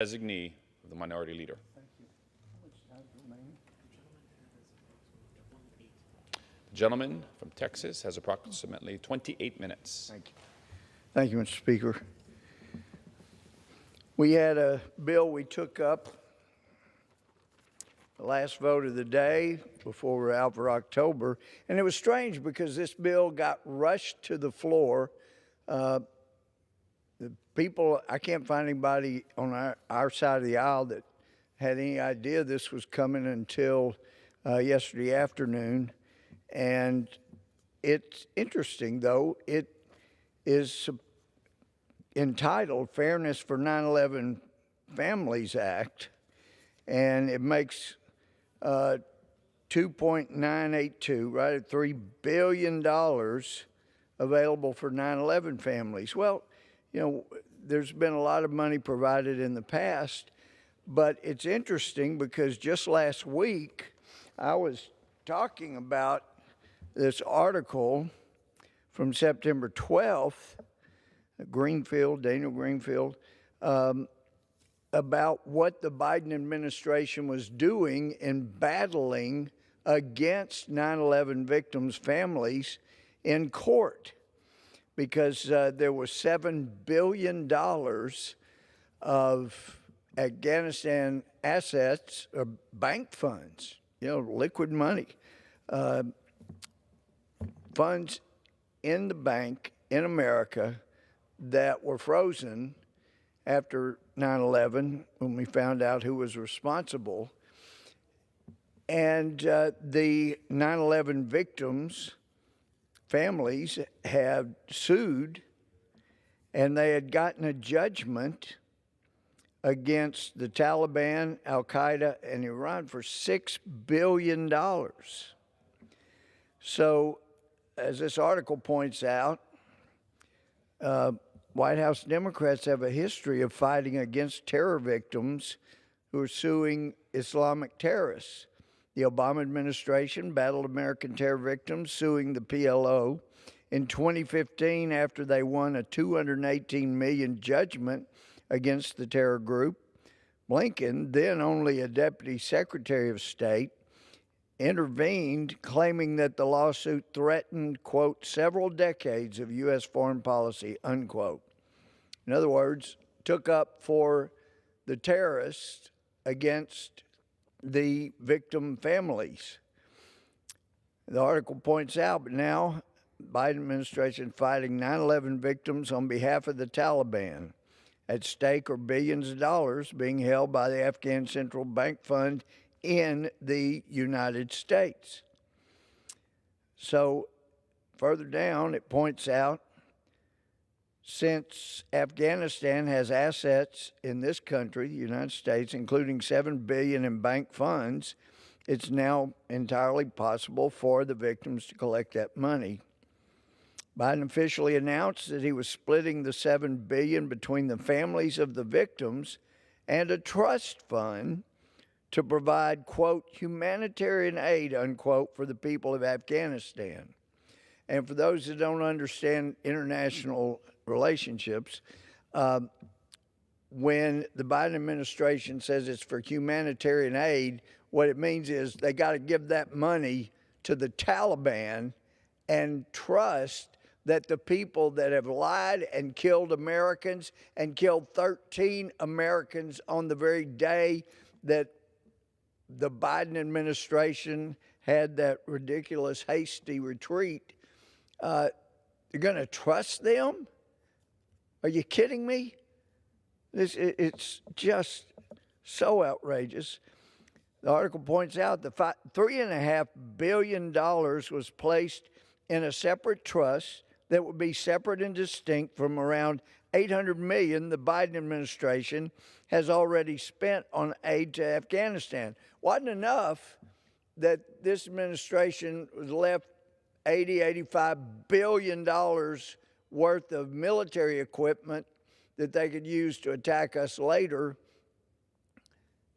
Designee of the Minority Leader. Thank you. How much time remaining? The gentleman from Texas has approximately 28 minutes. Thank you. Thank you, Mr. Speaker. We had a bill we took up the last vote of the day before we're out for October, and it was strange because this bill got rushed to the floor. The people, I can't find anybody on our side of the aisle that had any idea this was coming until yesterday afternoon. And it's interesting, though. It is entitled Fairness for 9/11 Families Act, and it makes 2.982, right at $3 billion available for 9/11 families. Well, you know, there's been a lot of money provided in the past, but it's interesting because just last week I was talking about this article from September 12th, Daniel Greenfield, about what the Biden administration was doing in battling against 9/11 victims' families in court, because there was $7 billion of Aghanistan assets, or bank funds, liquid money, funds in the bank in America that were frozen after 9/11 when we found out who was responsible. And the 9/11 victims' families have sued, and they had gotten a judgment against the Taliban, Al-Qaeda, and Iran for $6 billion. So, as this article points out, White House Democrats have a history of fighting against terror victims who are suing Islamic terrorists. The Obama administration battled American terror victims suing the PLO. In 2015, after they won a $218 million judgment against the terror group, Blinken, then only a Deputy Secretary of State, intervened, claiming that the lawsuit threatened, quote, several decades of U.S. foreign policy, unquote. In other words, took up for the terrorists against the victim families. The article points out, but now Biden administration fighting 9/11 victims on behalf of the Taliban. At stake are billions of dollars being held by the Afghan Central Bank Fund in the United States. So further down, it points out, since Afghanistan has assets in this country, the United States, including $7 billion in bank funds, it's now entirely possible for the victims to collect that money. Biden officially announced that he was splitting the $7 billion between the families of the victims and a trust fund to provide, quote, humanitarian aid, unquote, for the people of Afghanistan. And for those that don't understand international relationships, when the Biden administration says it's for humanitarian aid, what it means is they got to give that money to the Taliban and trust that the people that have lied and killed Americans and killed 13 Americans on the very day that the Biden administration had that ridiculous hasty retreat, you're going to trust them? Are you kidding me? It's just so outrageous. The article points out that $3.5 billion was placed in a separate trust that would be separate and distinct from around $800 million the Biden administration has already spent on aid to Afghanistan. Wasn't enough that this administration was left $85 billion worth of military equipment that they could use to attack us later.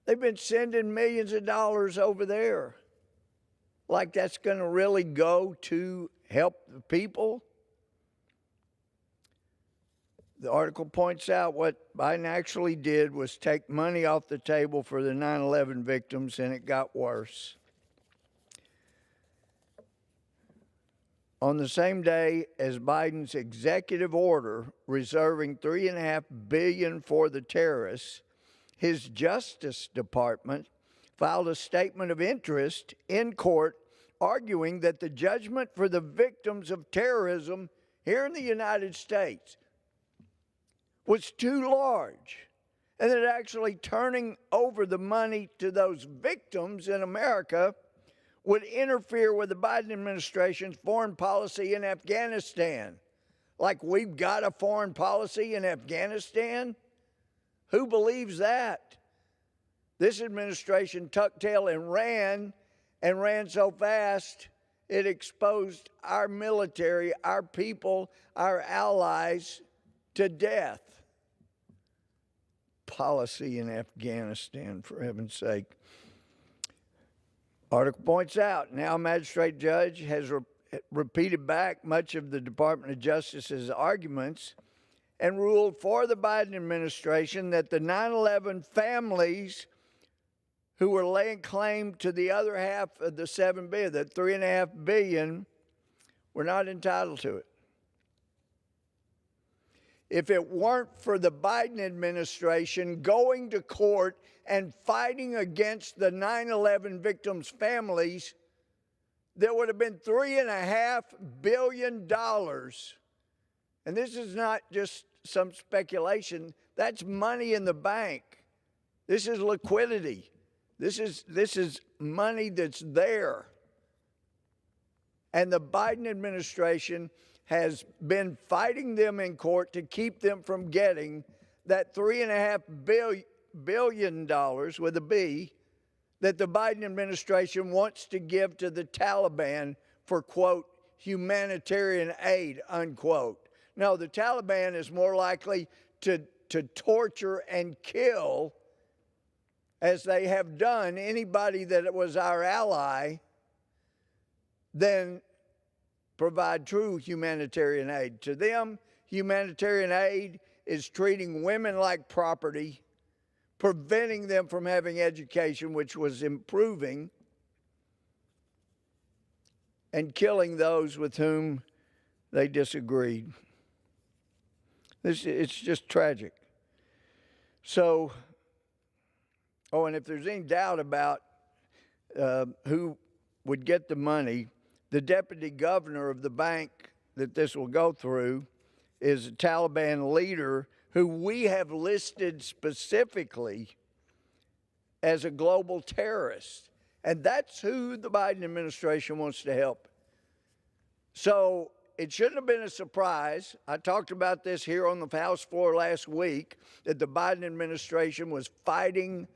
They've been sending millions of dollars over there. Like that's going to really go to help the people? The article points out what Biden actually did was take money off the table for the 9/11 victims, and it got worse. On the same day as Biden's executive order reserving $3.5 billion for the terrorists, his Justice Department filed a statement of interest in court arguing that the judgment for the victims of terrorism here in the United States was too large, and that actually turning over the money to those victims in America would interfere with the Biden administration's foreign policy in Afghanistan. Like we've got a foreign policy in Afghanistan? Who believes that? This administration tucked tail and ran so fast it exposed our military, our people, our allies to death. Policy in Afghanistan, for heaven's sake. Article points out, now magistrate judge has repeated back much of the Department of Justice's arguments and ruled for the Biden administration that the 9/11 families who were laying claim to the other half of the $7 billion, that $3.5 billion, were not entitled to it. If it weren't for the Biden administration going to court and fighting against the 9/11 victims' families, there would have been $3.5 billion. And this is not just some speculation. That's money in the bank. This is liquidity. This is money that's there. And the Biden administration has been fighting them in court to keep them from getting that $3.5 billion with a B that the Biden administration wants to give to the Taliban for, quote, humanitarian aid, unquote. No, the Taliban is more likely to torture and kill, as they have done anybody that was our ally, than provide true humanitarian aid. To them, humanitarian aid is treating women like property, preventing them from having education, which was improving, and killing those with whom they disagreed. It's just tragic. So, and if there's any doubt about who would get the money, the deputy governor of the bank that this will go through is a Taliban leader who we have listed specifically as a global terrorist. And that's who the Biden administration wants to help. So it shouldn't have been a surprise. I talked about this here on the House floor last week, that the Biden administration was fighting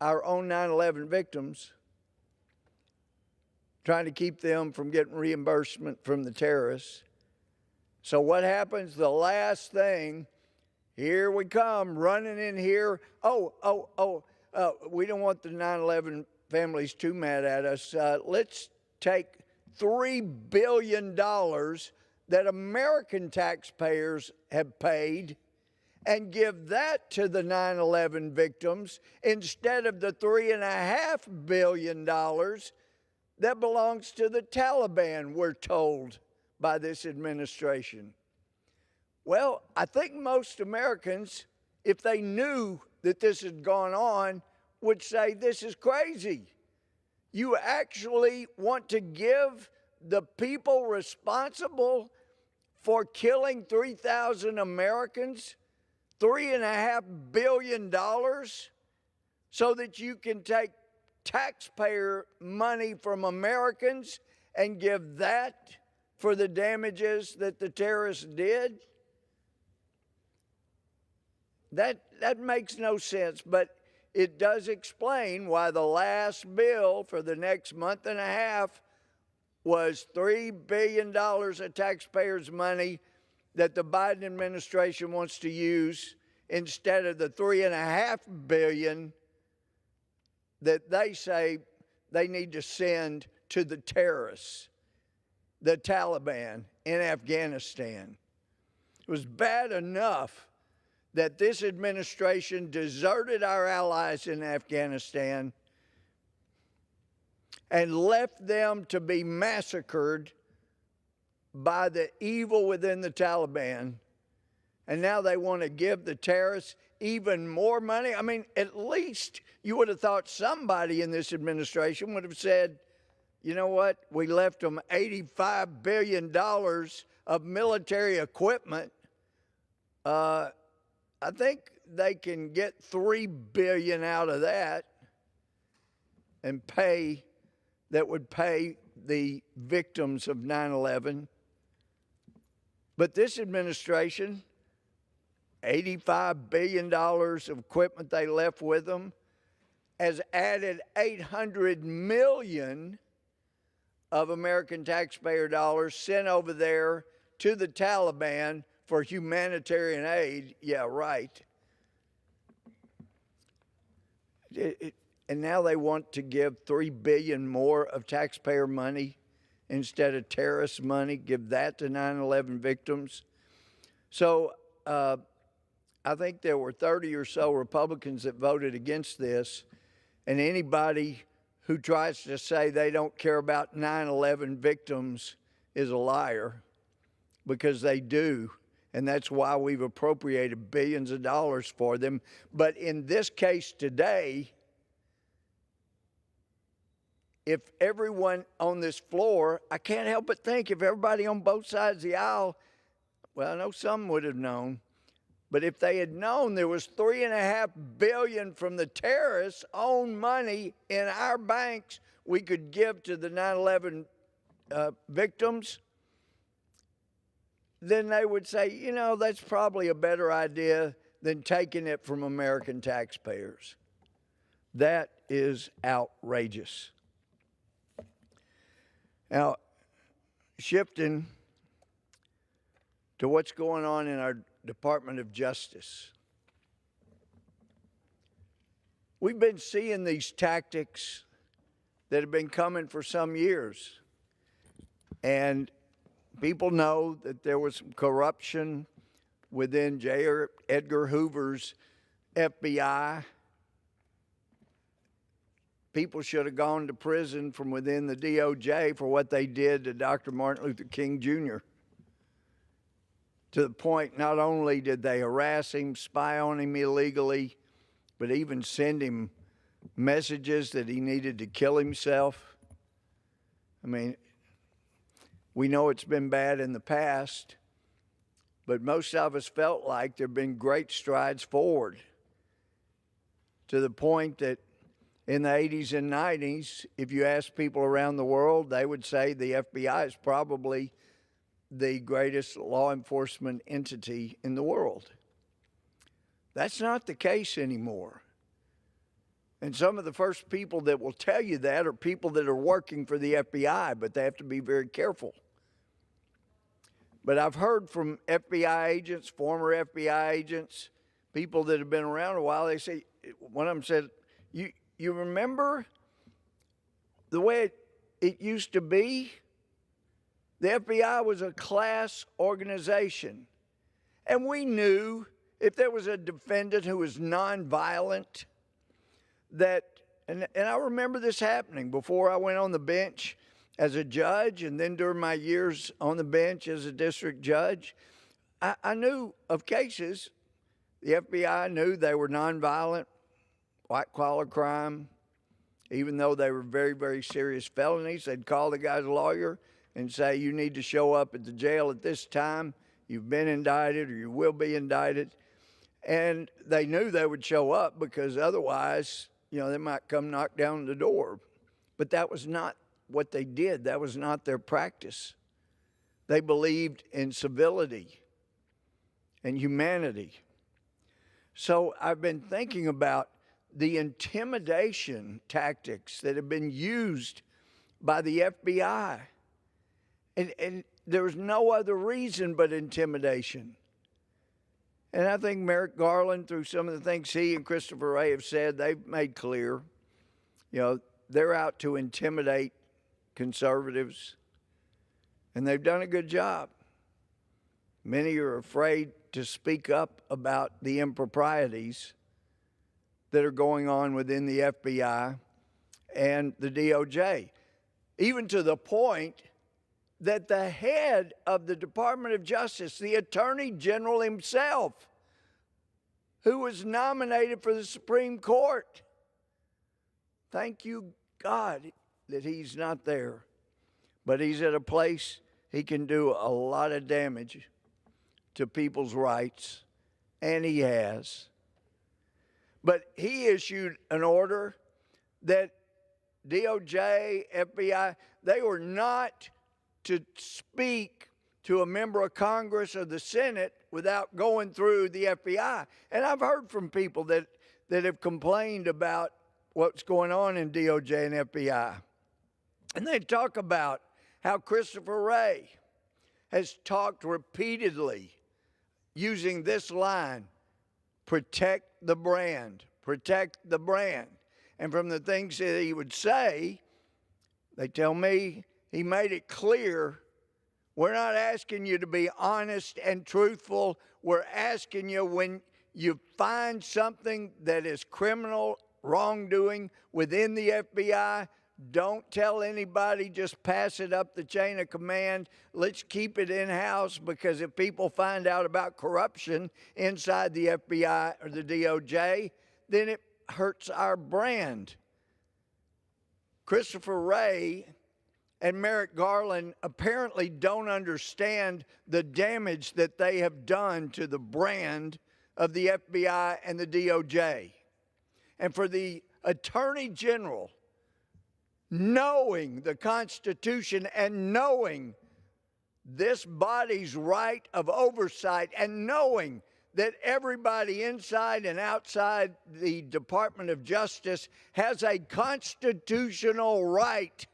our own 9/11 victims, trying to keep them from getting reimbursement from the terrorists. So what happens? The last thing, here we come, running in here. We don't want the 9/11 families too mad at us. Let's take $3 billion that American taxpayers have paid and give that to the 9/11 victims instead of the $3.5 billion that belongs to the Taliban, we're told by this administration. Well, I think most Americans, if they knew that this had gone on, would say this is crazy. You actually want to give the people responsible for killing 3,000 Americans $3.5 billion so that you can take taxpayer money from Americans and give that for the damages that the terrorists did? That makes no sense, but it does explain why the last bill for the next month and a half was $3 billion of taxpayers' money that the Biden administration wants to use instead of the $3.5 billion that they say they need to send to the terrorists, the Taliban in Afghanistan. It was bad enough that this administration deserted our allies in Afghanistan and left them to be massacred by the evil within the Taliban. And now they want to give the terrorists even more money. I mean, at least you would have thought somebody in this administration would have said, you know what, we left them $85 billion of military equipment. I think they can get $3 billion out of that and would pay the victims of 9/11. But this administration, $85 billion of equipment they left with them, has added $800 million of American taxpayer dollars sent over there to the Taliban for humanitarian aid. Yeah, right. And now they want to give $3 billion more of taxpayer money instead of terrorist money, give that to 9/11 victims. So I think there were 30 or so Republicans that voted against this, and anybody who tries to say they don't care about 9/11 victims is a liar, because they do, and that's why we've appropriated billions of dollars for them. But in this case today, if everyone on this floor, I can't help but think if everybody on both sides of the aisle, well, I know some would have known, but if they had known there was $3.5 billion from the terrorists' own money in our banks we could give to the 9/11 victims, then they would say, you know, that's probably a better idea than taking it from American taxpayers. That is outrageous. Now, shifting to what's going on in our Department of Justice. We've been seeing these tactics that have been coming for some years. And people know that there was some corruption within J. Edgar Hoover's FBI. People should have gone to prison from within the DOJ for what they did to Dr. Martin Luther King Jr. To the point, not only did they harass him, spy on him illegally, but even send him messages that he needed to kill himself. I mean, we know it's been bad in the past, but most of us felt like there have been great strides forward, to the point that in the 80s and 90s, if you ask people around the world, they would say the FBI is probably the greatest law enforcement entity in the world. That's not the case anymore. And some of the first people that will tell you that are people that are working for the FBI, but they have to be very careful. But I've heard from FBI agents, former FBI agents, people that have been around a while, they say, one of them said, you remember the way it used to be? The FBI was a class organization. And we knew if there was a defendant who was nonviolent, that, and I remember this happening before I went on the bench as a judge, and then during my years on the bench as a district judge, I knew of cases, the FBI knew they were nonviolent, white-collar crime. Even though they were very, very serious felonies, they'd call the guy's lawyer and say, you need to show up at the jail at this time. You've been indicted or you will be indicted. And they knew they would show up because otherwise, you know, they might come knock down the door. But that was not what they did. That was not their practice. They believed in civility and humanity. So I've been thinking about the intimidation tactics that have been used by the FBI. And there was no other reason but intimidation. And I think Merrick Garland, through some of the things he and Christopher Wray have said, they've made clear, you know, they're out to intimidate conservatives. And they've done a good job. Many are afraid to speak up about the improprieties that are going on within the FBI and the DOJ, even to the point that the head of the Department of Justice, the Attorney General himself, who was nominated for the Supreme Court, thank you, God, that he's not there, but he's at a place he can do a lot of damage to people's rights, and he has. But he issued an order that DOJ, FBI, they were not to speak to a member of Congress or the Senate without going through the FBI. And I've heard from people that have complained about what's going on in DOJ and FBI. And they talk about how Christopher Wray has talked repeatedly using this line, protect the brand, protect the brand. And from the things that he would say, they tell me he made it clear, we're not asking you to be honest and truthful. We're asking you, when you find something that is criminal wrongdoing within the FBI, don't tell anybody, just pass it up the chain of command. Let's keep it in-house, because if people find out about corruption inside the FBI or the DOJ, then it hurts our brand. Christopher Wray and Merrick Garland apparently don't understand the damage that they have done to the brand of the FBI and the DOJ. And for the Attorney General, knowing the Constitution and knowing this body's right of oversight, and knowing that everybody inside and outside the Department of Justice has a constitutional right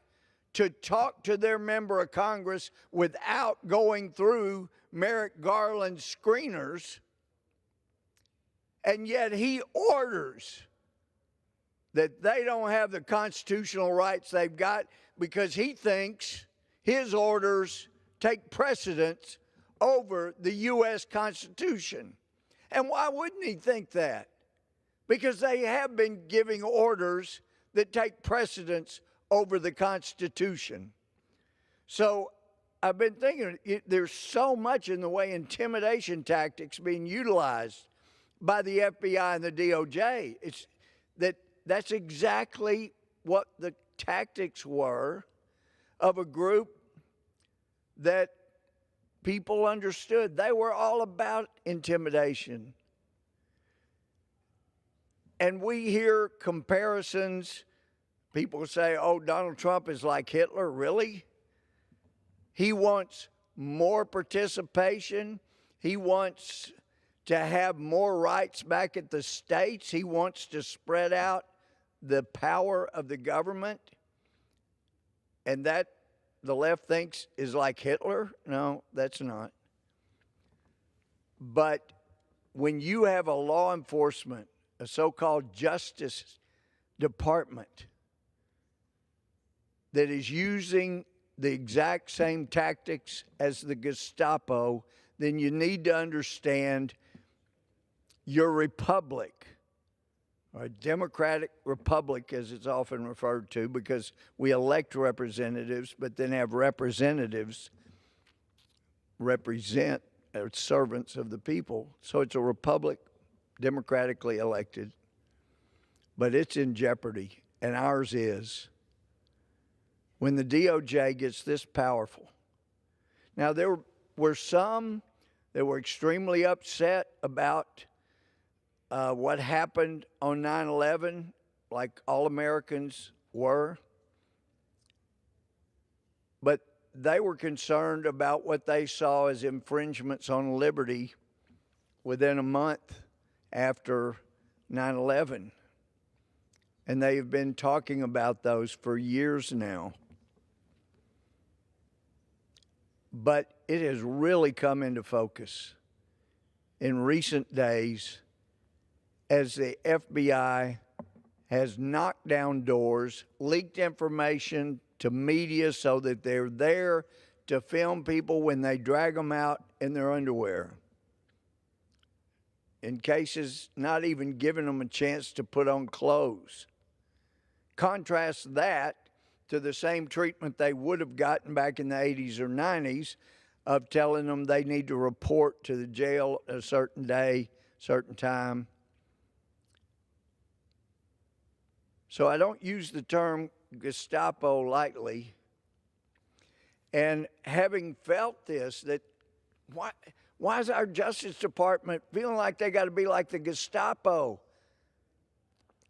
to talk to their member of Congress without going through Merrick Garland's screeners, and yet he orders that they don't have the constitutional rights they've got, because he thinks his orders take precedence over the U.S. Constitution. And why wouldn't he think that? Because they have been giving orders that take precedence over the Constitution. So I've been thinking, there's so much in the way intimidation tactics being utilized by the FBI and the DOJ. That's exactly what the tactics were of a group that people understood. They were all about intimidation. And we hear comparisons. People say, oh, Donald Trump is like Hitler. Really? He wants more participation. He wants to have more rights back at the states. He wants to spread out the power of the government. And that the left thinks is like Hitler? No, that's not. But when you have a law enforcement, a so-called Justice Department, that is using the exact same tactics as the Gestapo, then you need to understand your republic, or a democratic republic as it's often referred to, because we elect representatives, but then have representatives represent as servants of the people. So it's a republic, democratically elected, but it's in jeopardy, and ours is. When the DOJ gets this powerful. Now, there were some that were extremely upset about what happened on 9/11, like all Americans were. But they were concerned about what they saw as infringements on liberty within a month after 9/11. And they've been talking about those for years now. But it has really come into focus in recent days as the FBI has knocked down doors, leaked information to media so that they're there to film people when they drag them out in their underwear. In cases, not even giving them a chance to put on clothes. Contrast that to the same treatment they would have gotten back in the 80s or 90s of telling them they need to report to the jail a certain day, certain time. So I don't use the term Gestapo lightly. And having felt this, that why is our Justice Department feeling like they got to be like the Gestapo?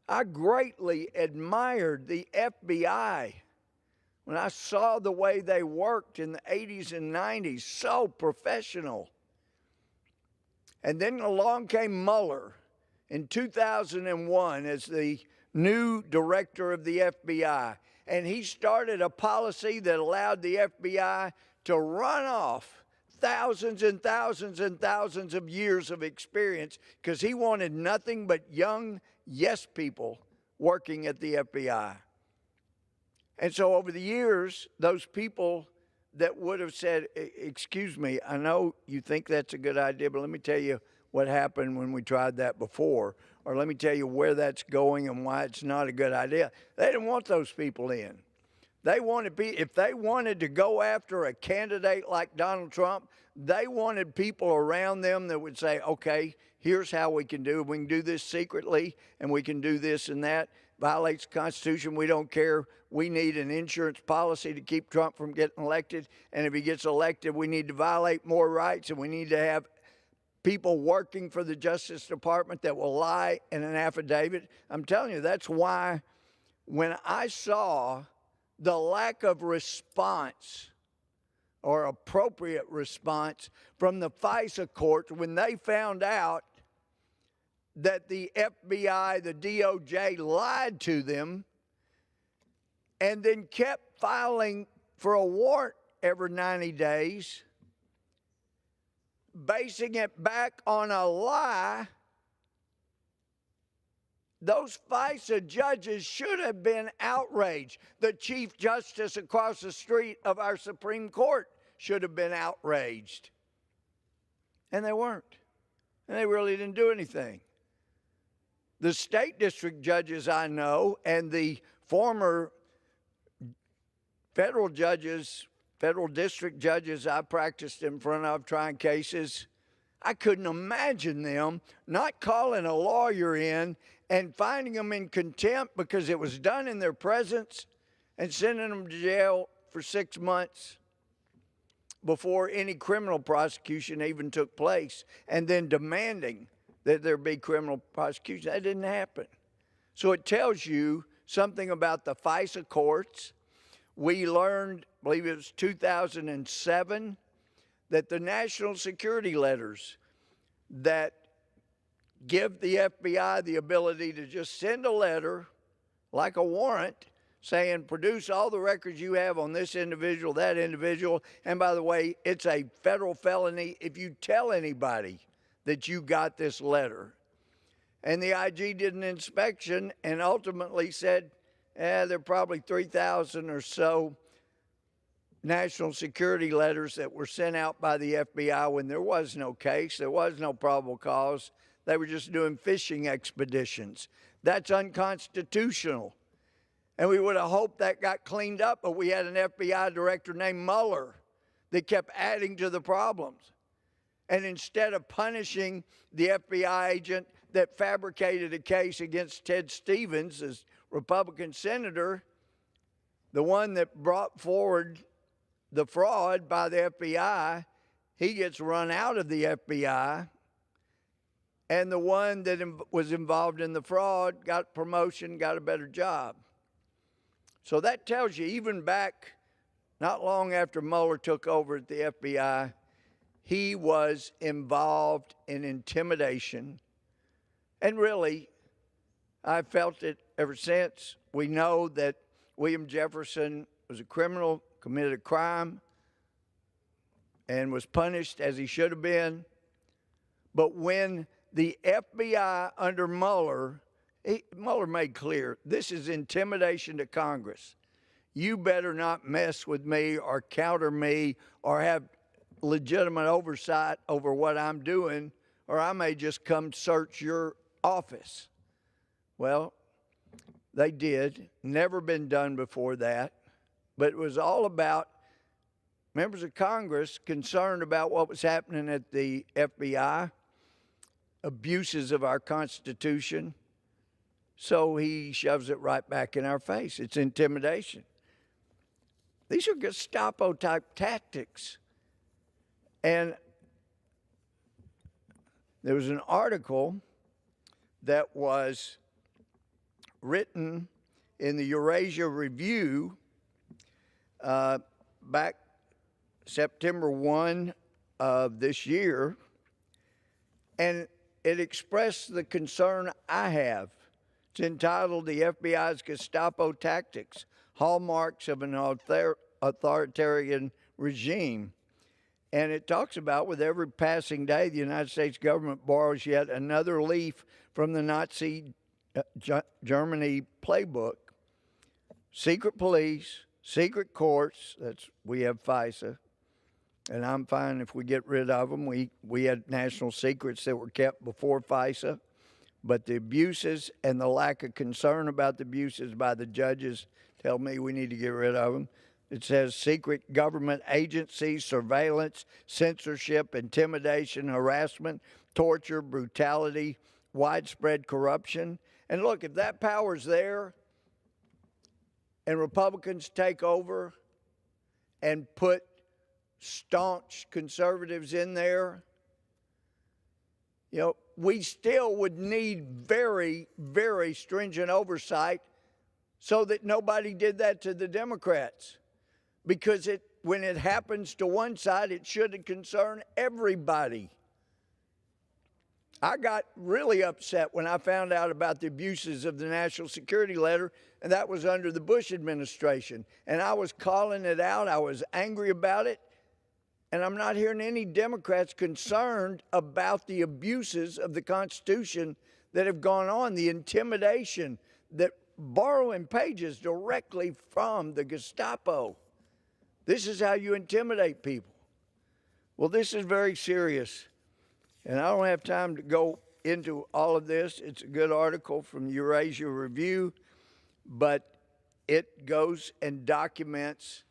I greatly admired the FBI when I saw the way they worked in the 80s and 90s, so professional. And then along came Mueller in 2001 as the new director of the FBI. And he started a policy that allowed the FBI to run off thousands and thousands and thousands of years of experience because he wanted nothing but young yes people working at the FBI. And so over the years, those people that would have said, excuse me, I know you think that's a good idea, but let me tell you what happened when we tried that before, or let me tell you where that's going and why it's not a good idea. They didn't want those people in. They wanted, if they wanted to go after a candidate like Donald Trump, they wanted people around them that would say, okay, here's how we can do it. We can do this secretly, and we can do this and that. Violates the Constitution, we don't care. We need an insurance policy to keep Trump from getting elected. And if he gets elected, we need to violate more rights, and we need to have people working for the Justice Department that will lie in an affidavit. I'm telling you, that's why when I saw the lack of response or appropriate response from the FISA courts when they found out that the FBI, the DOJ lied to them and then kept filing for a warrant every 90 days, basing it back on a lie, those FISA judges should have been outraged. The Chief Justice across the street of our Supreme Court should have been outraged. And they weren't. And they really didn't do anything. The state district judges I know and the former federal judges, federal district judges I practiced in front of trying cases, I couldn't imagine them not calling a lawyer in and finding them in contempt because it was done in their presence and sending them to jail for 6 months before any criminal prosecution even took place, and then demanding that there be criminal prosecution. That didn't happen. So it tells you something about the FISA courts. We learned, I believe it was 2007, that the national security letters that give the FBI the ability to just send a letter like a warrant saying, produce all the records you have on this individual, that individual. And by the way, it's a federal felony if you tell anybody that you got this letter. And the IG did an inspection and ultimately said, there are probably 3,000 or so national security letters that were sent out by the FBI when there was no case, there was no probable cause. They were just doing fishing expeditions. That's unconstitutional. And we would have hoped that got cleaned up, but we had an FBI director named Mueller that kept adding to the problems. And instead of punishing the FBI agent that fabricated a case against Ted Stevens as Republican senator, the one that brought forward the fraud by the FBI, he gets run out of the FBI. And the one that was involved in the fraud got promotion, got a better job. So that tells you, even back not long after Mueller took over at the FBI, he was involved in intimidation. And really, I've felt it ever since. We know that William Jefferson was a criminal, committed a crime, and was punished as he should have been. But when the FBI under Mueller, Mueller made clear, this is intimidation to Congress. You better not mess with me or counter me or have legitimate oversight over what I'm doing, or I may just come search your office. Well, they did. Never been done before that. But it was all about members of Congress concerned about what was happening at the FBI, abuses of our Constitution. So he shoves it right back in our face. It's intimidation. These are Gestapo-type tactics. And there was an article that was written in the Eurasia Review back September 1 of this year, and it expressed the concern I have. It's entitled "The FBI's Gestapo Tactics, Hallmarks of an Authoritarian Regime." And it talks about, with every passing day, the United States government borrows yet another leaf from the Nazi Germany playbook. Secret police, secret courts, we have FISA, and I'm fine if we get rid of them. We had national secrets that were kept before FISA, but the abuses and the lack of concern about the abuses by the judges tell me we need to get rid of them. It says secret government agencies, surveillance, censorship, intimidation, harassment, torture, brutality, widespread corruption. And look, if that power's there and Republicans take over and put staunch conservatives in there, we still would need very, very stringent oversight so that nobody did that to the Democrats. Because when it happens to one side, it should concern everybody. I got really upset when I found out about the abuses of the national security letter, and that was under the Bush administration. And I was calling it out. I was angry about it. And I'm not hearing any Democrats concerned about the abuses of the Constitution that have gone on, the intimidation, that borrowing pages directly from the Gestapo. This is how you intimidate people. Well, this is very serious. And I don't have time to go into all of this. It's a good article from Eurasia Review, but it goes and documents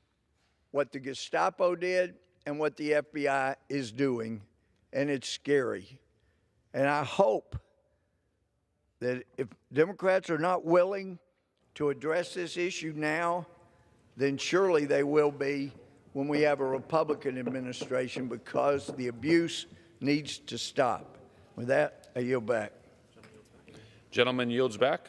what the Gestapo did and what the FBI is doing, and it's scary. And I hope that if Democrats are not willing to address this issue now, then surely they will be when we have a Republican administration, because the abuse needs to stop. With that, I yield back. Gentleman yields back.